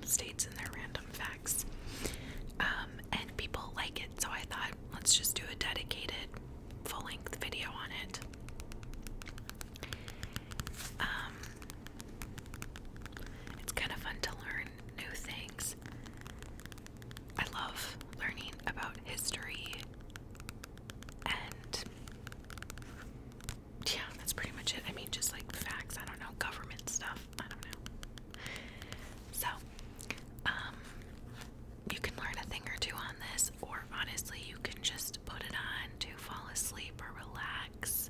states and their random facts. And people like it, so I thought, let's just do a dedicated full-length video on it. It's kind of fun to learn new things. I love learning about history, and yeah, that's pretty much it. I mean, just like facts, I don't know, government stuff, I don't know. So, you can learn a thing or two on this, or honestly, you can just put it on to fall asleep or relax.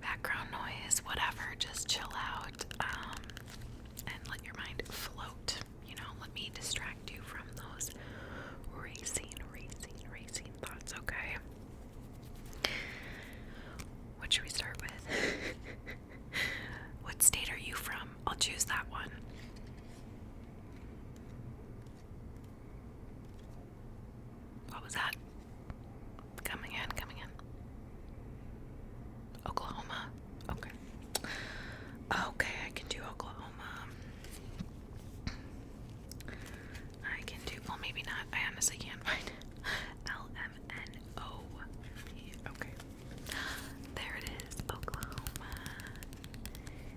Background noise, whatever, just chill out, and let your mind float. You know, let me distract you from those racing thoughts, okay? What should we start with? What state are you from? I'll choose that one. What was that? Coming in. Oklahoma. Okay. Okay, I can do Oklahoma. I can do, well, maybe not. I honestly can't find LMNO. Okay. There it is, Oklahoma.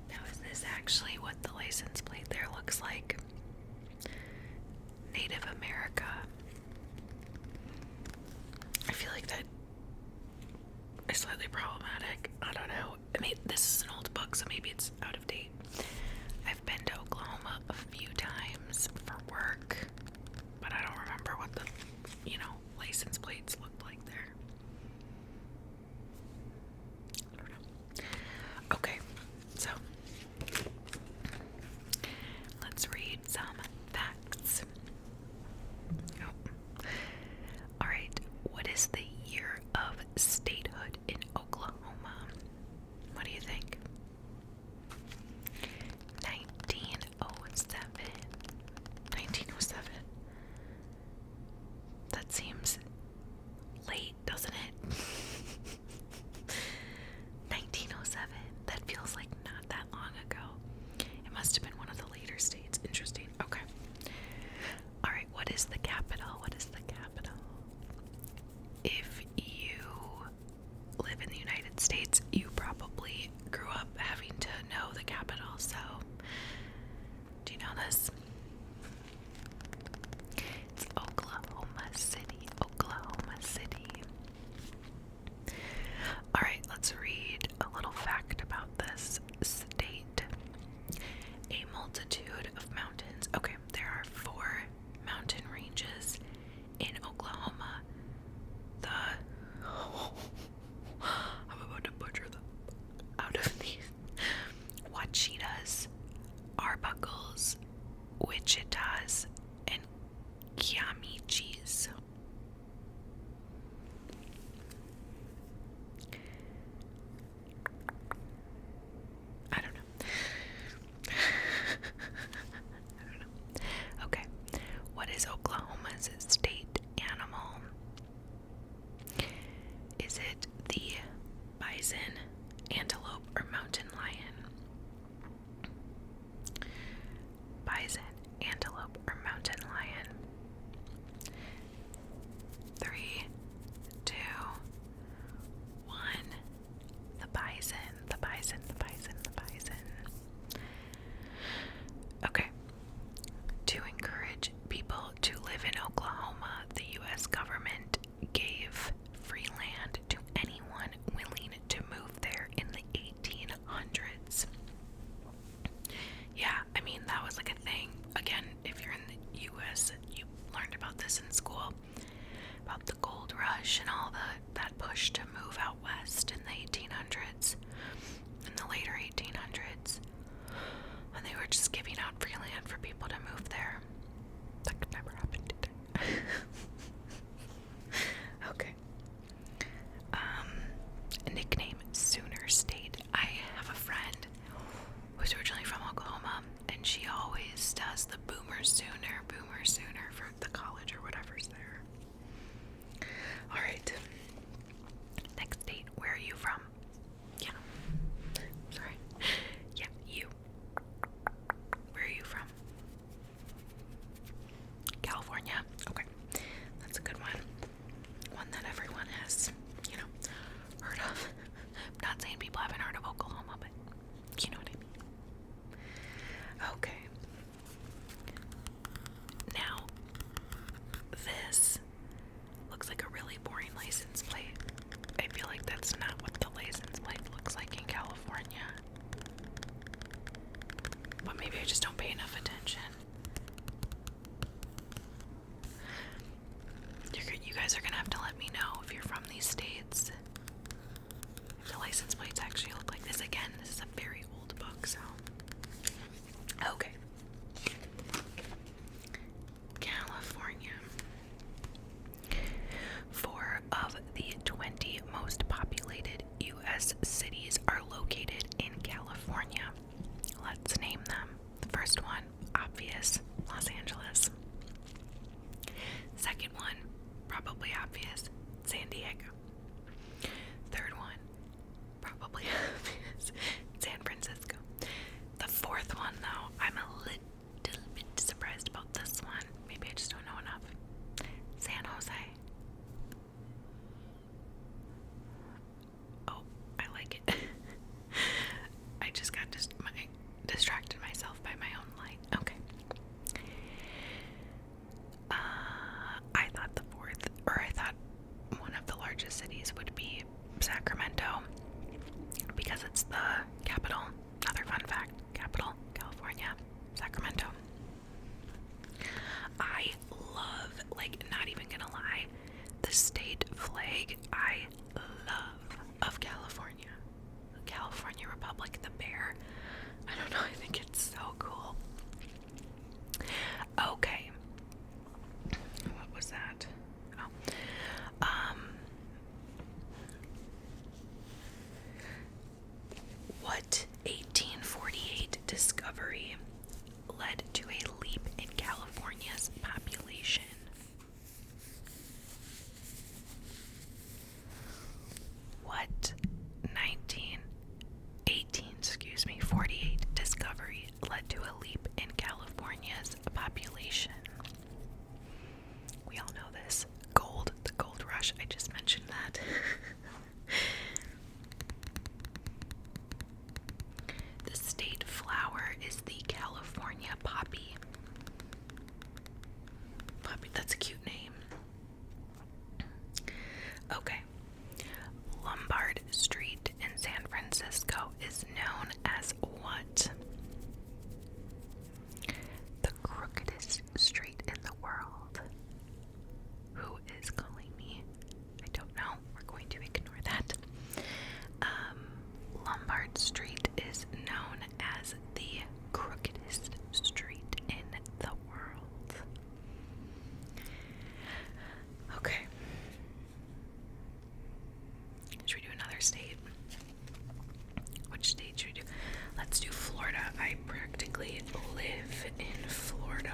Now, is this actually what the license plate there looks like? Native America. I feel like that is slightly problematic. I don't know. I mean, this is an old book, so maybe it's out of date. I've been to Oklahoma a few times for work, but I don't remember what the, license plates looked like there. I don't know. Okay, so let's read some facts. Oh. All right, what is the year of statehood in Oklahoma? What do you think? 1907. 1907. That seems late, doesn't it? 1907. That feels like not that long ago. It must have been one of the later states. Interesting. Okay. All right, what is the capital? What is the capital? If you live in the United States, you probably grew up having to know the capital, so do you know this? It's Oklahoma City. Oklahoma City. Alright, let's read a little fact about this state. A multitude of mountains. Okay, there are 4 mountain ranges in Oklahoma. I'm about to butcher them out of these. Wachitas, Arbuckles, Wichitas, and Kiamichis. I don't know. I don't know. Okay. What is Oklahoma's state animal? Is it the bison, antelope, or mountain lion? Bison, antelope, or mountain lion? 3, 2, 1. The bison, the bison, the bison, the bison. Okay. To encourage people to live in Oklahoma, the U.S. government gave free land to anyone willing to move there in the 1800s. Yeah, I mean, that was like a thing. Again, if you're in the U.S., you learned about this in school, about the gold rush and all that push to move out west in the 1800s. In the late capital, another fun fact, capital, California, Sacramento. I love, like, not even gonna lie, the state flag I love of California. The California Republic, the bear. I don't know, I think it's so cool. Okay. What was that? Oh. What 1848 discovery led to a leap in California's population? What 48 discovery led to a leap in California's population? We all know this. Gold, the gold rush. I just mentioned that. The state flower is the California poppy. Poppy, that's a cute name. Okay. Lombard Street in San Francisco is known as what? The crookedest street in the world. Who is calling me? I don't know. We're going to ignore that. Lombard Street is known as the crookedest street in the world. Okay. Should we do another state? Which state should we do? Let's do Florida. I practically live in Florida.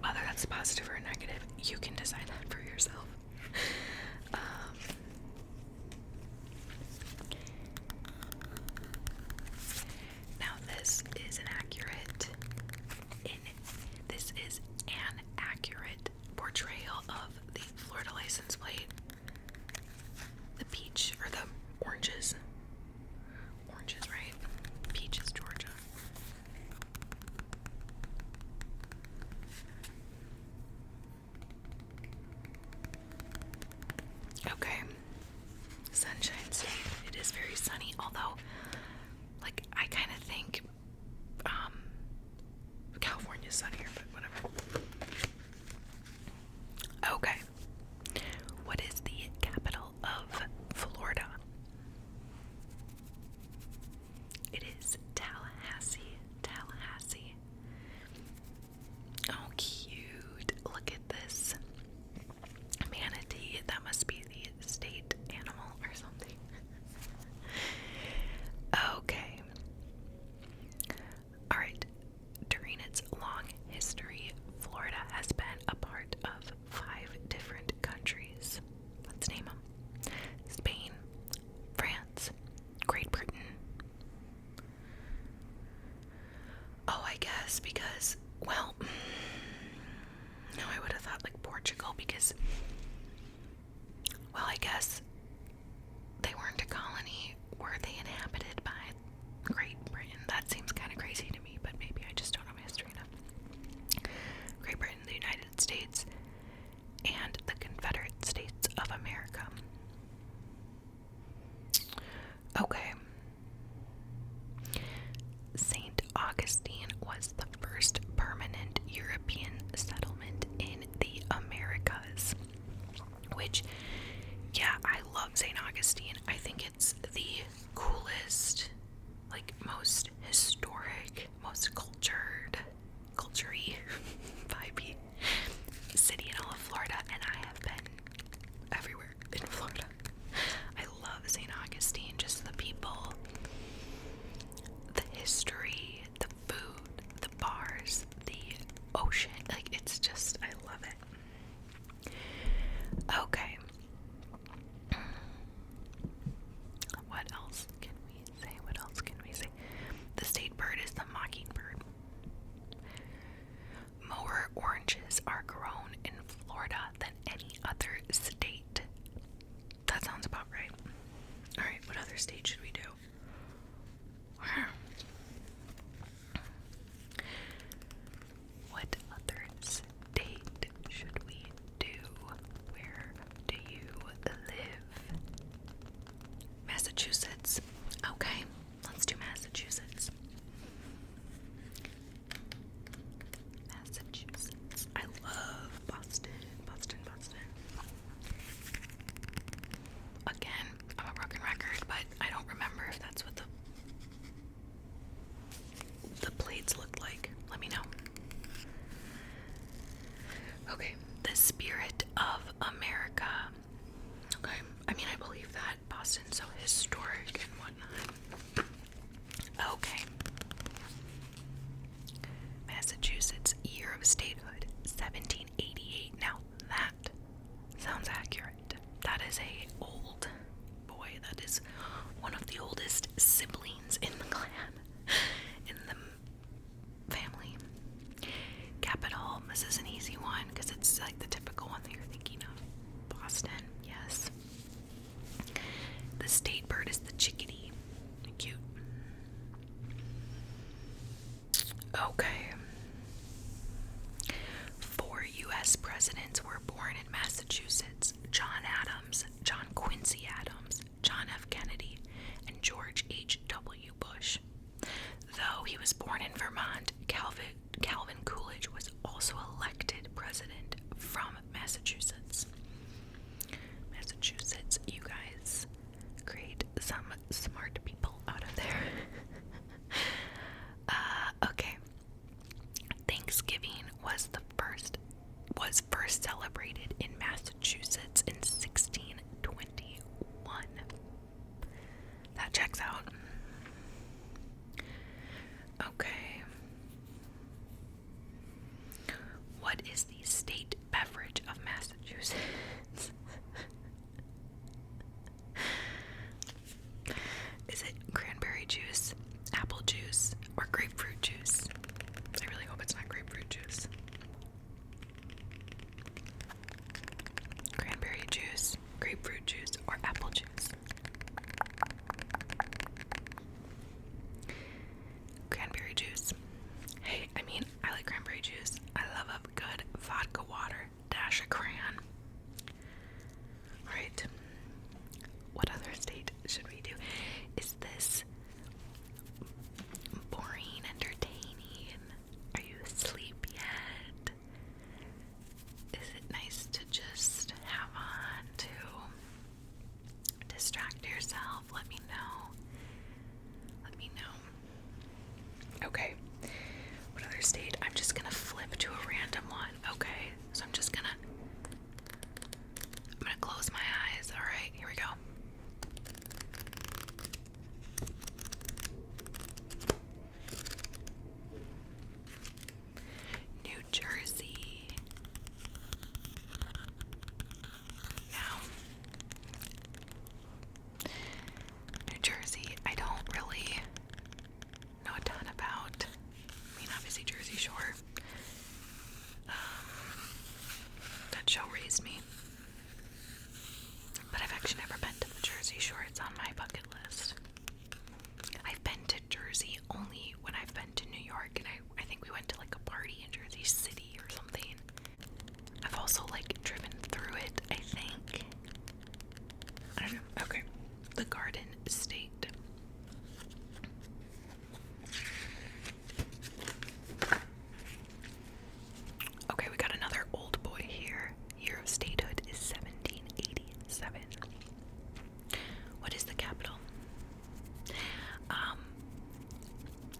Whether that's positive or negative, you can decide that for yourself. Now this is an accurate portrayal of the Florida license plate. The peach, or the oranges. Oranges, right? Peach is Georgia. Okay. Sunshine State. It is very sunny, although, like, I kind of think, California's sunnier, but whatever. Okay. What is the capital of Florida? It is Tallahassee. Tallahassee. Oh, cute. Look at this. Manatee. That must be the state animal or something. Okay. Alright. During its long history, Florida has been a part of 5 different countries. Let's name them. Spain, France, Great Britain. Oh, I guess because, well, no, I would have thought like Portugal because, well, I guess they weren't a colony. Were they inhabited by Great Britain? That seems kind of crazy to me, but maybe I just don't know my history enough. Great Britain, the United States, and the Confederate States of America. Okay. St. Augustine was the first permanent European settlement in the Americas. Which, yeah, I love St. Augustine. I think it's the coolest, like, most historic, most culture-y, vibey city in all of Florida, and I have been everywhere in Florida. I love St. Augustine, just the people, the history, the food, the bars, the ocean, like, it's just, I love it. Okay. What else can we say? Massachusetts. Massachusetts. I love Boston. Boston. Again, I'm a broken record, but I don't remember if that's what the plates looked like. Let me know. Okay, the spirit of America. Okay, I mean, I believe that Boston's so historic and whatnot. Okay. Massachusetts, year of statehood, 1788. Now that sounds accurate. That is a old boy. That is one of the oldest siblings in the clan, in the family. Capital, this is an easy one because it's like the typical one that you're thinking of. Boston, yes. The state bird is the chickadee. Cute. Okay. 4 U.S. presidents were born in Massachusetts: John Adams, John Quincy Adams, John F. Kennedy, and George H.W. Bush. Though he was born in Vermont, Calvin Coolidge was also elected president from Massachusetts. Massachusetts, you guys create some smart people out of there. Okay. Thanksgiving was first celebrated in Massachusetts in 1621. That checks out. Okay. What is the state beverage of Massachusetts? Is it cranberry juice, apple juice, or grapefruit juice? I really hope it's not grapefruit juice. Cranberry juice, grapefruit juice, or apple juice? Cranberry juice. Hey, I mean, I like cranberry juice. I love a good vodka water dash a crayon. Alright. What other state should we do? Is this boring, entertaining? Are you asleep yet? Is it nice to just have on to distract yourself? Let me know. Let me know. Okay. What other state? I'm just gonna flip to a random one. Okay. So I'm gonna close my eyes. Alright, here we go. New Jersey. Now, New Jersey, I don't really know a ton about. I mean, obviously Jersey Shore. That show raised me. But I've actually never been to the Jersey Shore. It's on my bucket list. I've been to Jersey only when I've been to New York, and I think we went to like a party in Jersey City or something. I've also like driven through it, I think. I don't know. Okay. The Garden State. Okay, we got another old boy here. Year of statehood is 1787. What is the capital?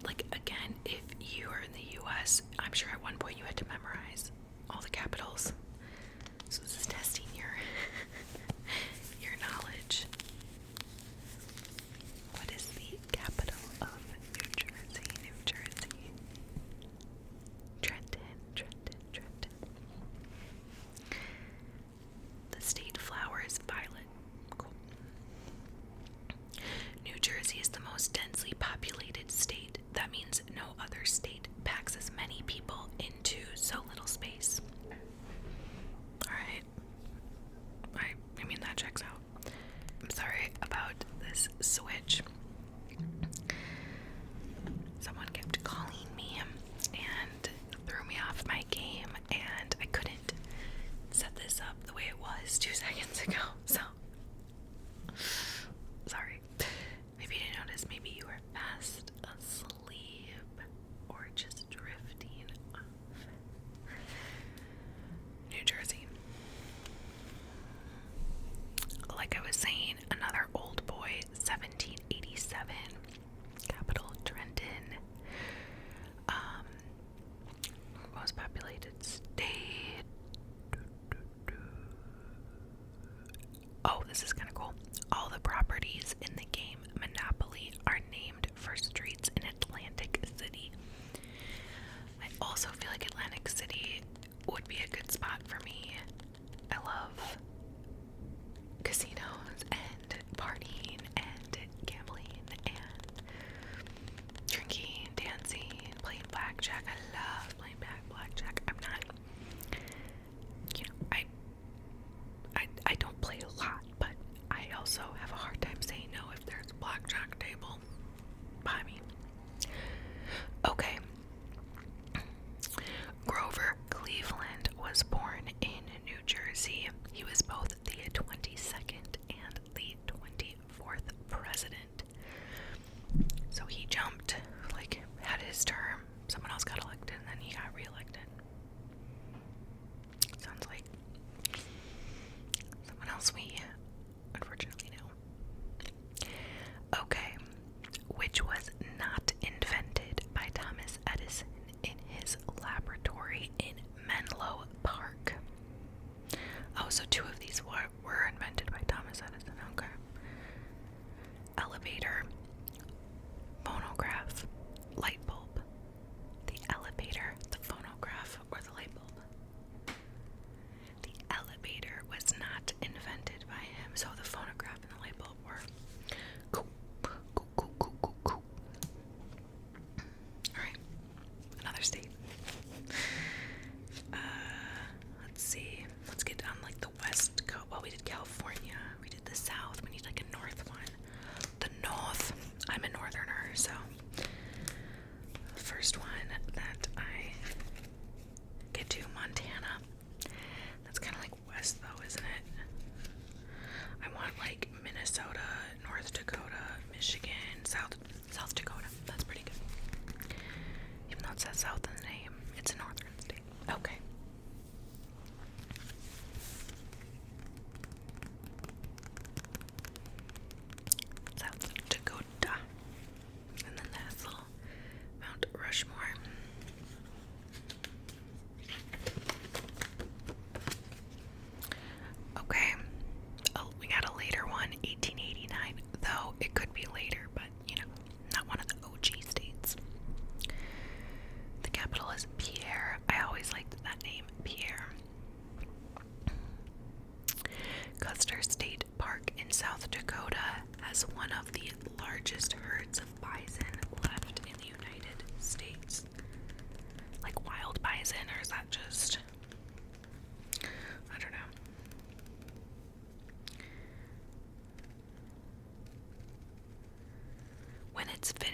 Like, again, if you are in the US, I'm sure at one point you had to memorize all the capitals. So this is testing your your knowledge. What is the capital of New Jersey? New Jersey. Trenton. The state flower is violet. Cool. New Jersey is the most densely populated state. That means no other state packs as many people into so little space. Alright. I mean, that checks out. I'm sorry about this switch. Someone kept calling me and threw me off my game, and I couldn't set this up the way it was 2 seconds ago, so sorry. Maybe you didn't notice, maybe you were fast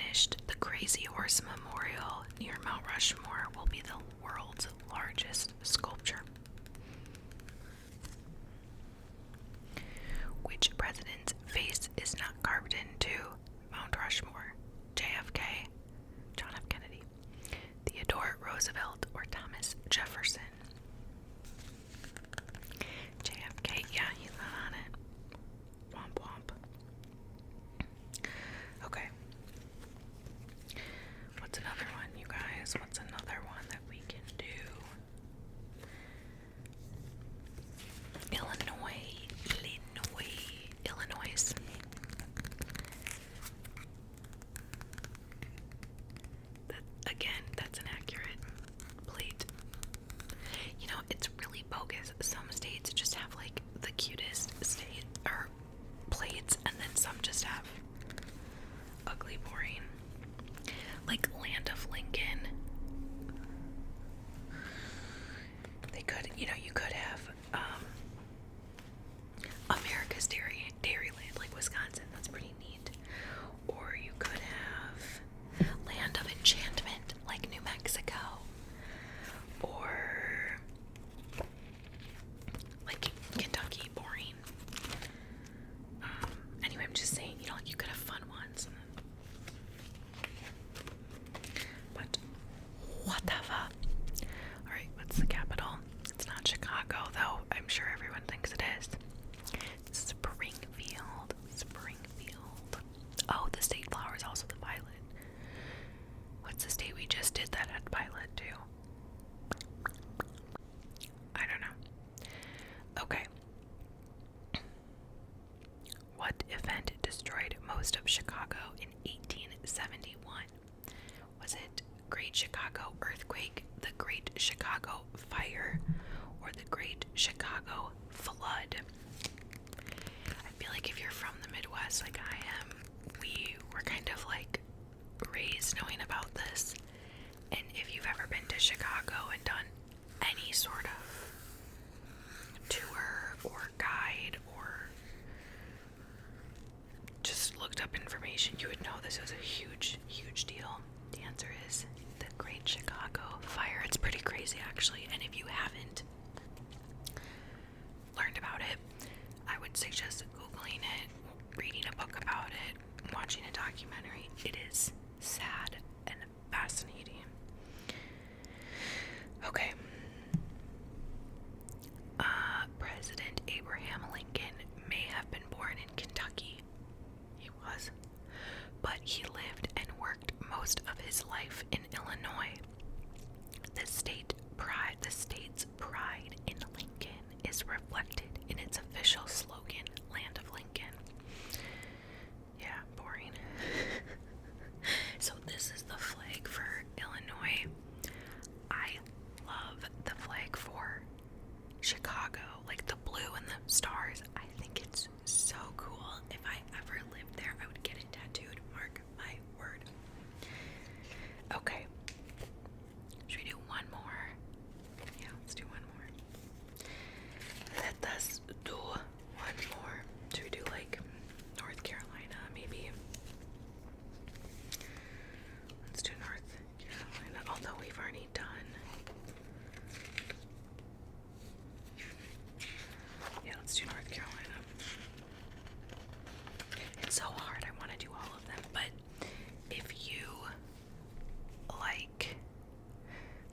finished, the Crazy Horse Memorial near Mount Rushmore will be the world's largest sculpture. Which president's face is not carved into Mount Rushmore? JFK, John F. Kennedy, Theodore Roosevelt, or Thomas Jefferson? JFK, yeah, he's not on it. Womp womp. Okay. What's another one, you guys? What's another one that we can do? Illinois. Again, that's an accurate plate. You know, it's really bogus. Some states just have like the cutest state or plates, and then some just have ugly, boring. Like Land of Lincoln. They could, you know, you could have America's Dairyland, like Wisconsin. That's pretty neat. Or you could have Land of Enchantment, like New Mexico. Or like Kentucky, boring. Anyway, I'm just saying, you know, like you could have fun ones. But whatever. Alright, what's the capital? It's not Chicago, though I'm sure everyone thinks it is. Springfield. Oh, the state flower is also the violet. What's the state we just did that had violet too? I don't know. Okay. What event destroyed most of Chicago in 1871? Was it Great Chicago Earthquake, the Great Chicago Fire, or the Great Chicago Flood? I feel like if you're from the Midwest like I am, we were kind of like raised knowing about this. And if you've ever been to Chicago and done any sort of tour or guide or just looked up information, you would know this was a huge, huge deal. The answer is the Great Chicago Fire. It's pretty crazy, actually. And if you haven't learned about it, I would suggest Googling it, reading a book about it, watching a documentary. It is sad and fascinating. Okay. President Abraham Lincoln may have been born in Kentucky. He was. But he lived and worked most of his life in Illinois. The state's pride in Lincoln is reflected in its official slogan, Land of Lincoln. Yeah, boring. So this is the flag for Illinois. I love the flag for Chicago, like the blue and the stars. I think it's so cool. If I ever lived there, I would get it tattooed. Mark my word. Okay. Should we do one more? Yeah, let's do one more. Let us do one more. Should we do like North Carolina, maybe? Let's do North Carolina, although we've already done. Yeah, let's do North Carolina. It's so hard. I want to do all of them, but if you like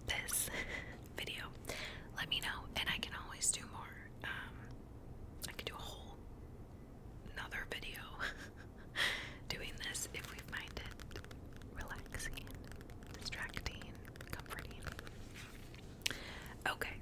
this video, let me know, and I can always do more. I could do a whole another video doing this if we find it relaxing, distracting, comforting. Okay.